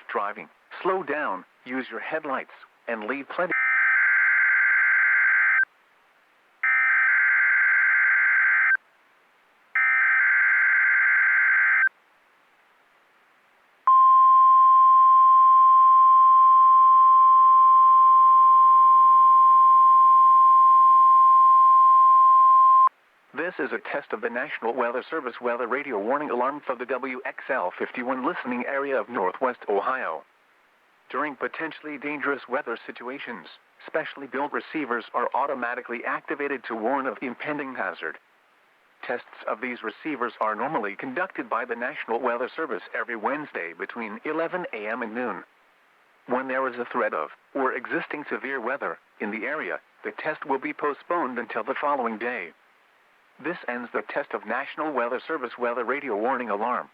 safe driving. Slow down, use your headlights, and leave plenty. This is a test of the National Weather Service weather radio warning alarm for the WXL51 listening area of Northwest Ohio. During potentially dangerous weather situations, specially built receivers are automatically activated to warn of impending hazard. Tests of these receivers are normally conducted by the National Weather Service every Wednesday between 11 a.m. and noon. When there is a threat of, or existing severe weather, in the area, the test will be postponed until the following day. This ends the test of National Weather Service weather radio warning alarm.